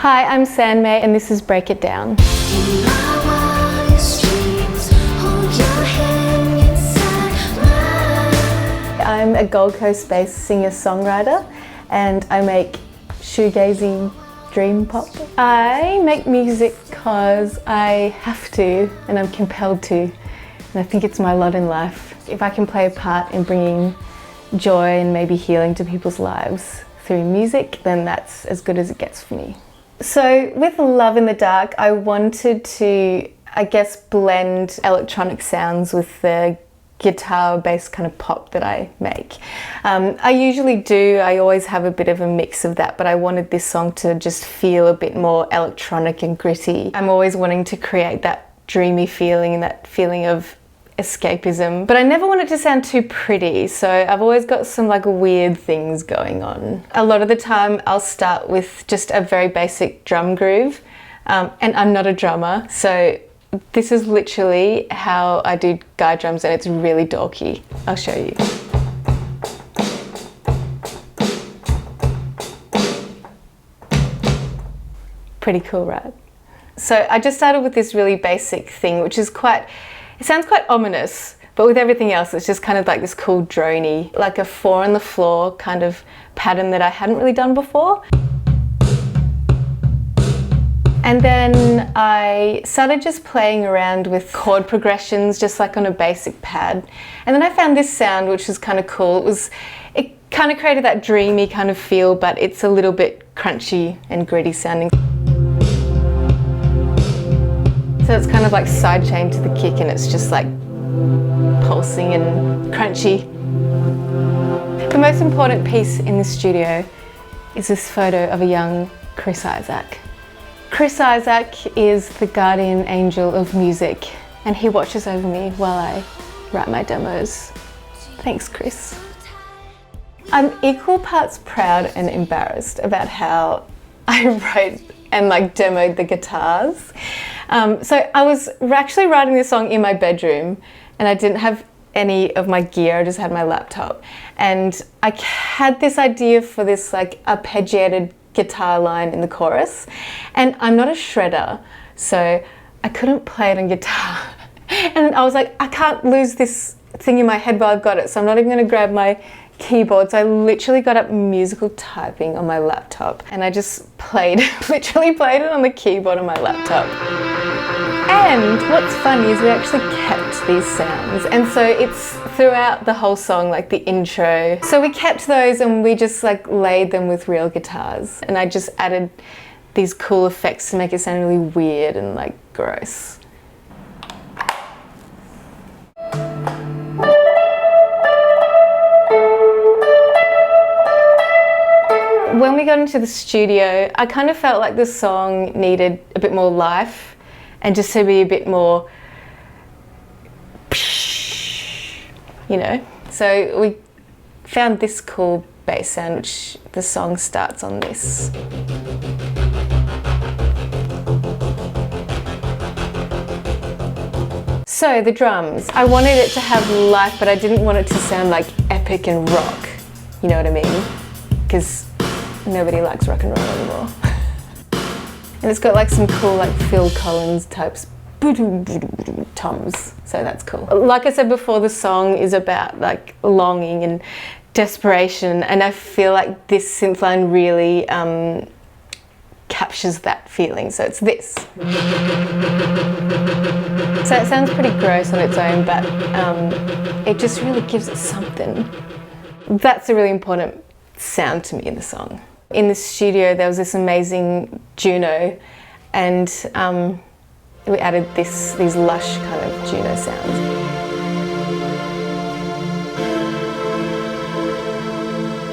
Hi, I'm San Mei and this is Break It Down. I'm a Gold Coast-based singer-songwriter and I make shoegazy dream pop. I make music because I have to and I'm compelled to, and I think it's my lot in life. If I can play a part in bringing joy and maybe healing to people's lives through music, then that's as good as it gets for me. So with Love in the Dark, I wanted to, I guess, blend electronic sounds with the guitar-based kind of pop that I make. I usually do, I always have a bit of a mix of that, but I wanted this song to just feel a bit more electronic and gritty. I'm always wanting to create that dreamy feeling and that feeling of escapism, but I never want it to sound too pretty, so I've always got some like weird things going on. A lot of the time I'll start with just a very basic drum groove, and I'm not a drummer, so this is literally how I do guide drums and it's really dorky. I'll show you. Pretty cool, right? So I just started with this really basic thing, which is it sounds quite ominous, but with everything else, it's just kind of like this cool droney, like a 4 on the floor kind of pattern that I hadn't really done before. And then I started just playing around with chord progressions, just like on a basic pad. And then I found this sound, which was kind of cool. It kind of created that dreamy kind of feel, but it's a little bit crunchy and gritty sounding. So it's kind of like sidechained to the kick and it's just like pulsing and crunchy. The most important piece in the studio is this photo of a young Chris Isaak. Chris Isaak is the guardian angel of music and he watches over me while I write my demos. Thanks, Chris. I'm equal parts proud and embarrassed about how I wrote and like demoed the guitars. So I was actually writing this song in my bedroom and I didn't have any of my gear, I just had my laptop. And I had this idea for this like arpeggiated guitar line in the chorus. And I'm not a shredder, so I couldn't play it on guitar. And I was like, I can't lose this thing in my head while I've got it, so I'm not even gonna grab my keyboard. So I literally got up musical typing on my laptop and I just literally played it on the keyboard on my laptop. And what's funny is we actually kept these sounds, and so it's throughout the whole song, like the intro. So we kept those and we just like laid them with real guitars, and I just added these cool effects to make it sound really weird and like gross. When we got into the studio, I kind of felt like the song needed a bit more life and just to be a bit more, you know. So we found this cool bass sound, which the song starts on this. So the drums, I wanted it to have life, but I didn't want it to sound like epic and rock, you know what I mean? Because nobody likes rock and roll anymore. And it's got like some cool like Phil Collins types toms, so that's cool. Like I said before, the song is about like longing and desperation, and I feel like this synth line really captures that feeling, so it's this. So it sounds pretty gross on its own, but it just really gives it something. That's a really important sound to me in the song. In the studio there was this amazing Juno, and we added these lush kind of Juno sounds.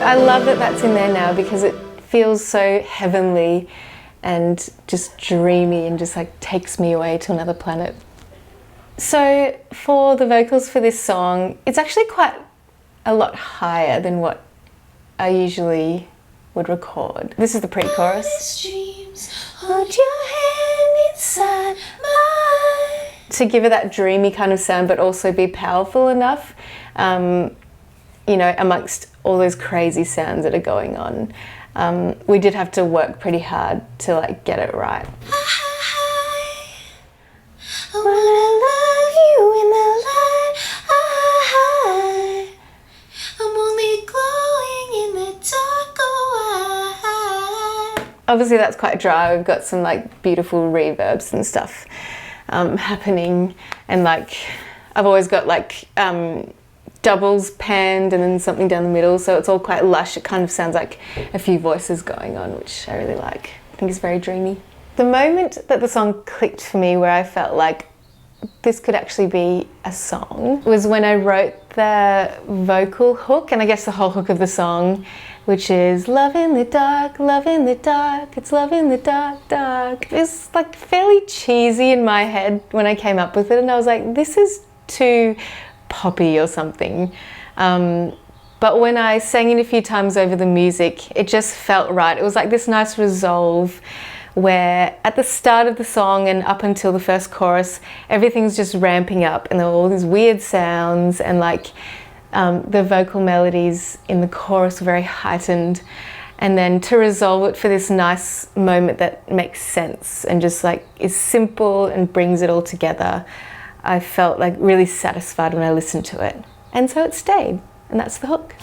I love that that's in there now because it feels so heavenly and just dreamy and just like takes me away to another planet. So for the vocals for this song, it's actually quite a lot higher than what I usually would record. This is the pre-chorus. Hold your hand inside mine. To give it that dreamy kind of sound, but also be powerful enough, you know, amongst all those crazy sounds that are going on. we did have to work pretty hard to like get it right. I wanna love you in the light. I'm only glowing in the dark. Obviously that's quite dry. We've got some like beautiful reverbs and stuff happening, and like I've always got like doubles panned and then something down the middle, so it's all quite lush. It kind of sounds like a few voices going on, which I really like. I think it's very dreamy. The moment that the song clicked for me, where I felt like this could actually be a song, was when I wrote the vocal hook, and I guess the whole hook of the song, which is love in the dark, it's love in the dark, dark. It's like fairly cheesy in my head when I came up with it, and I was like, this is too poppy or something. But when I sang it a few times over the music, it just felt right. It was like this nice resolve where at the start of the song and up until the first chorus, everything's just ramping up and there were all these weird sounds, and like the vocal melodies in the chorus were very heightened. And then to resolve it for this nice moment that makes sense and just like is simple and brings it all together, I felt like really satisfied when I listened to it. And so it stayed, and that's the hook.